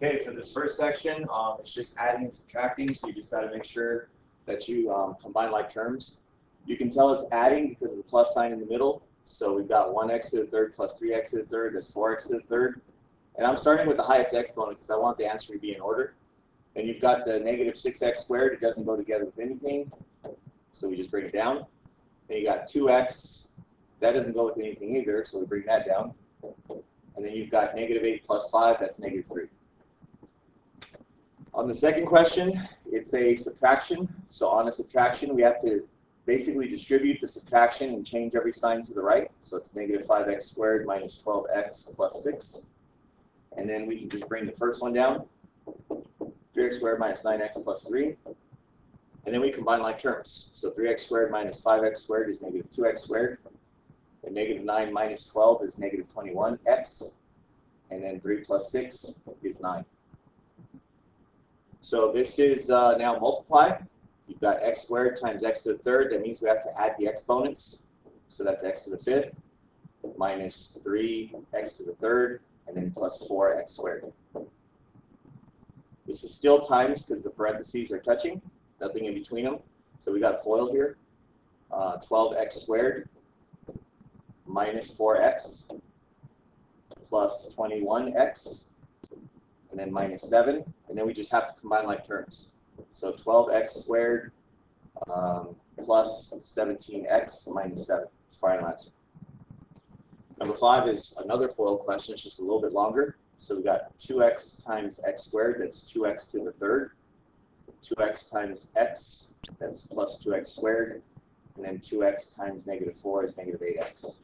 Okay, for this first section, it's just adding and subtracting, so you just got to make sure that you combine like terms. You can tell it's adding because of the plus sign in the middle. So we've got 1x to the third plus 3x to the third is 4x to the third. And I'm starting with the highest exponent because I want the answer to be in order. And you've got the negative 6x squared. It doesn't go together with anything, so we just bring it down. Then you got 2x. That doesn't go with anything either, so we bring that down. And then you've got negative 8 plus 5. That's negative 3. On the second question, it's a subtraction. So on a subtraction, we have to basically distribute the subtraction and change every sign to the right. So it's negative 5x squared minus 12x plus 6. And then we can just bring the first one down. 3x squared minus 9x plus 3. And then we combine like terms. So 3x squared minus 5x squared is negative 2x squared. And negative 9 minus 12 is negative 21x. And then 3 plus 6 is 9. So this is now multiply. You've got x squared times x to the third. That means we have to add the exponents. So that's x to the fifth minus 3x to the third, and then plus 4x squared. This is still times because the parentheses are touching, nothing in between them. So we got a FOIL here. 12x squared minus 4x plus 21x, and then minus 7, and then we just have to combine like terms. So 12x squared plus 17x minus 7 is final answer. Number 5 is another FOIL question. It's just a little bit longer. So we got 2x times x squared. That's 2x to the third. 2x times x. That's plus 2x squared. And then 2x times negative 4 is negative 8x.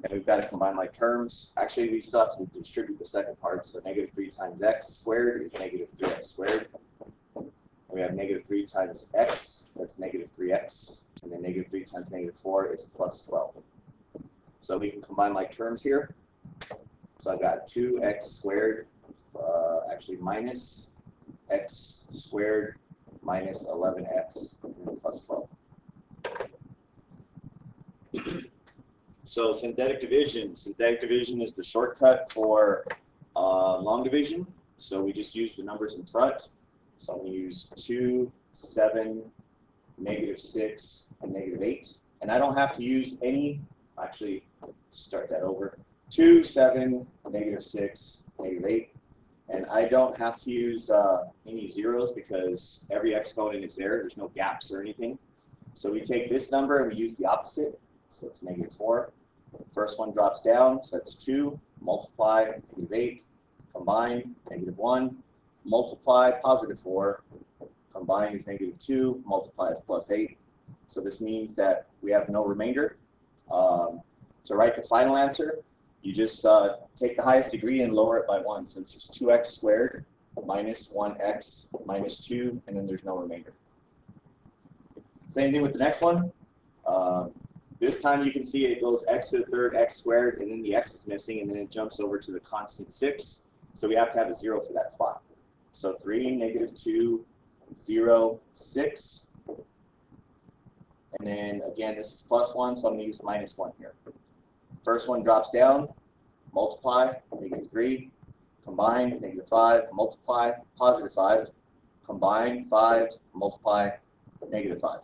And we've got to combine like terms. Actually, we still have to distribute the second part. So negative 3 times x squared is negative 3x squared. And we have negative 3 times x. That's negative 3x. And then negative 3 times negative 4 is plus 12. So we can combine like terms here. So I've got 2x squared, actually minus x squared minus 11x and then plus 12. So synthetic division. Synthetic division is the shortcut for long division. So we just use the numbers in front. So I'm going to use 2, 7, negative 6, and negative 8. And I don't have to use any, actually, start that over. 2, 7, negative 6, negative 8. And I don't have to use any zeros because every exponent is there. There's no gaps or anything. So we take this number and we use the opposite. So it's negative 4. First one drops down, so that's 2. Multiply, negative 8. Combine, negative 1. Multiply, positive 4. Combine is negative 2. Multiply is plus 8. So this means that we have no remainder. To write the final answer, you just take the highest degree and lower it by 1. So it's just 2x squared minus 1x minus 2, and then there's no remainder. Same thing with the next one. This time you can see it goes x to the third, x squared, and then the x is missing, and then it jumps over to the constant 6. So we have to have a 0 for that spot. So 3, negative 2, 0, 6. And then again, this is plus 1, so I'm going to use minus 1 here. First one drops down, multiply, negative 3, combine, negative 5, multiply, positive 5, combine, 5, multiply, negative 5.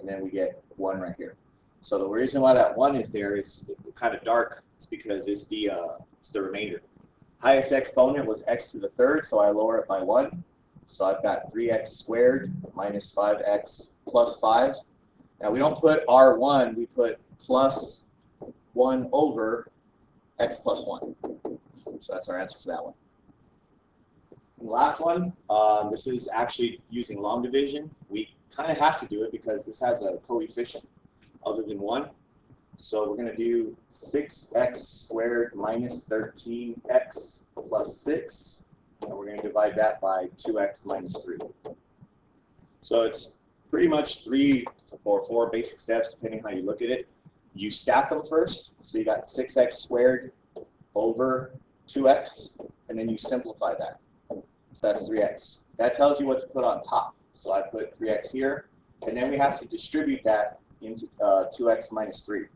And then we get 1 right here. So the reason why that 1 is there is kind of dark. It's because it's the remainder. Highest exponent was x to the third, so I lower it by 1. So I've got 3x squared minus 5x plus 5. Now we don't put R1, we put plus 1 over x plus 1. So that's our answer for that one. And the last one, this is actually using long division. We kind of have to do it because this has a coefficient other than 1. So we're going to do 6x squared minus 13x plus 6. And we're going to divide that by 2x minus 3. So it's pretty much 3 or 4 basic steps depending how you look at it. You stack them first. So you got 6x squared over 2x, and then you simplify that. So that's 3x. That tells you what to put on top. So I put 3x here, and then we have to distribute that into 2x minus 3.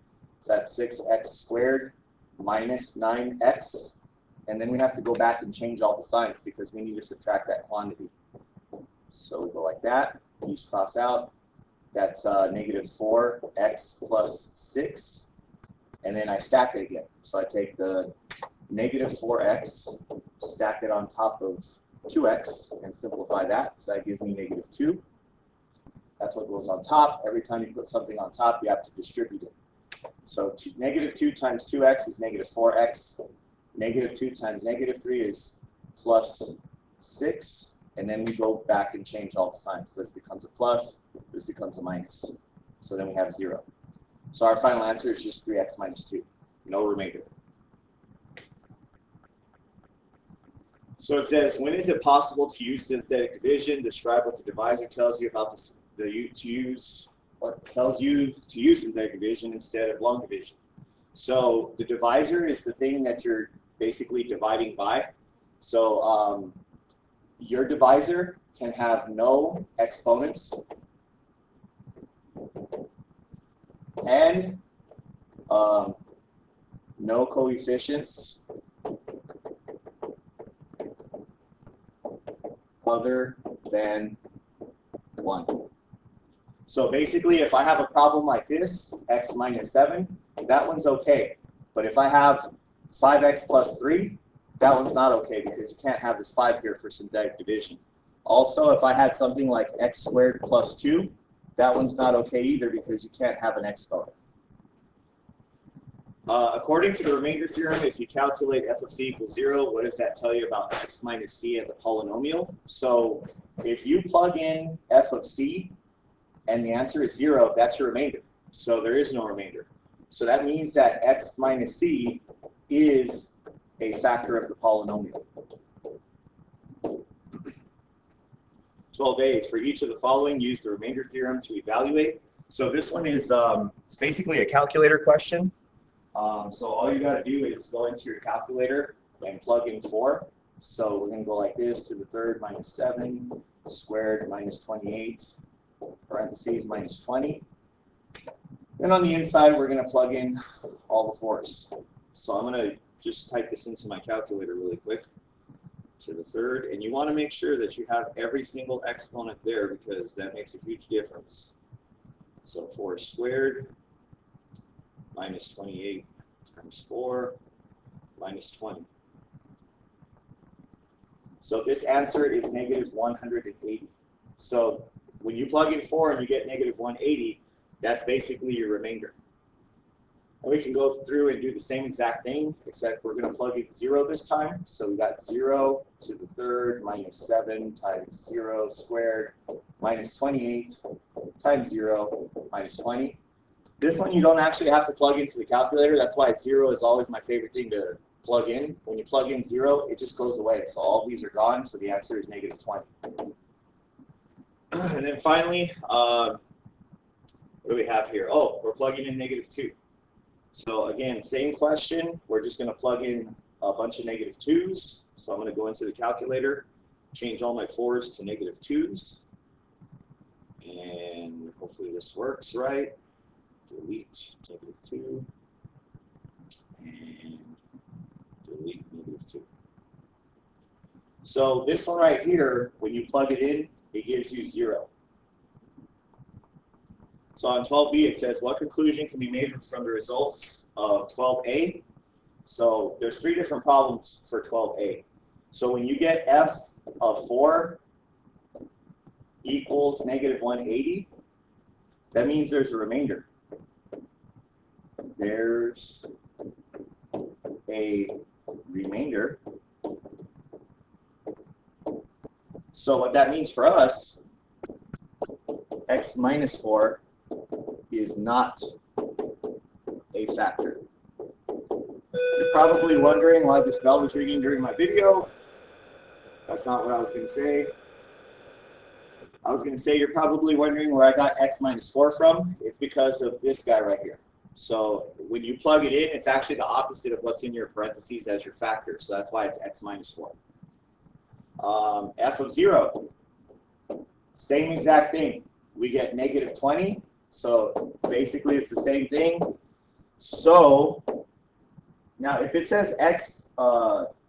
So that's 6x squared minus 9x and then we have to go back and change all the signs because we need to subtract that quantity. So we go like that, these cross out, that's negative 4x plus 6, and then I stack it again. So I take the negative 4x, stack it on top of 2x, and simplify that, so that gives me negative 2. That's what goes on top. Every time you put something on top, you have to distribute it. So negative 2 times 2x is negative 4x. Negative 2 times negative 3 is plus 6. And then we go back and change all the signs. So this becomes a plus, this becomes a minus. So then we have 0. So our final answer is just 3x minus 2. No remainder. So it says, when is it possible to use synthetic division? Describe what the divisor tells you about what tells you to use synthetic division instead of long division. So the divisor is the thing that you're basically dividing by. So your divisor can have no exponents and no coefficients other than 1. So basically, if I have a problem like this, x minus 7, that one's okay. But if I have 5x plus 3, that one's not okay because you can't have this 5 here for synthetic division. Also, if I had something like x squared plus 2, that one's not okay either because you can't have an exponent. According to the remainder theorem, if you calculate f of c equals 0, what does that tell you about x minus c and the polynomial? So if you plug in f of c and the answer is 0, that's your remainder. So there is no remainder. So that means that x minus c is a factor of the polynomial. 12a, for each of the following, use the remainder theorem to evaluate. So this one is it's basically a calculator question. So all you got to do is go into your calculator and plug in 4. So we're going to go like this, to the third minus 7, squared minus 28, parentheses minus 20. Then on the inside, we're going to plug in all the 4's. So I'm going to just type this into my calculator really quick. To the third, and you want to make sure that you have every single exponent there because that makes a huge difference. So 4 squared minus 28 times 4 minus 20. So this answer is negative 180. So when you plug in 4 and you get negative 180, that's basically your remainder. And we can go through and do the same exact thing, except we're going to plug in 0 this time. So we got 0 to the third minus 7 times 0 squared minus 28 times 0 minus 20. This one you don't actually have to plug into the calculator. That's why 0 is always my favorite thing to plug in. When you plug in 0, it just goes away. So all of these are gone, so the answer is negative 20. And then finally, what do we have here? Oh, we're plugging in negative 2. So again, same question. We're just going to plug in a bunch of negative 2's. So I'm going to go into the calculator, change all my 4's to negative 2's. And hopefully this works right. Delete negative 2. And delete negative 2. So this one right here, when you plug it in, it gives you 0. So on 12b, it says, what conclusion can be made from the results of 12a? So there's 3 different problems for 12a. So when you get f of 4 equals negative 180, that means there's a remainder. There's a remainder. So what that means for us, x minus 4 is not a factor. You're probably wondering why this bell was ringing during my video. That's not what I was going to say. I was going to say you're probably wondering where I got x minus 4 from. It's because of this guy right here. So when you plug it in, it's actually the opposite of what's in your parentheses as your factor. So that's why it's x minus 4. F of 0, same exact thing. We get negative 20. So basically it's the same thing. So now if it says x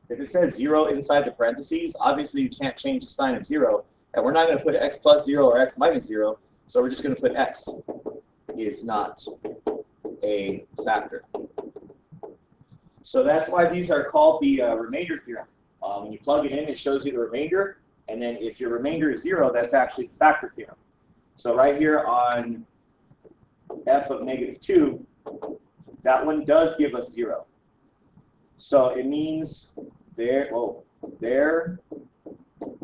if it says 0 inside the parentheses, obviously you can't change the sign of 0. And we're not going to put x plus 0 or x minus 0, so we're just going to put x is not a factor. So that's why these are called the remainder theorem. When you plug it in, it shows you the remainder, and then if your remainder is 0, that's actually the factor theorem. So right here on f of -2, that one does give us 0. So it means there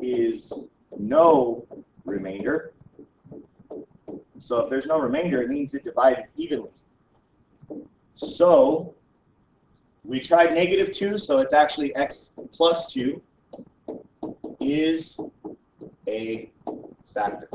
is no remainder. So if there's no remainder, it means it divided evenly. So we tried -2, so it's actually x plus 2 is a factor.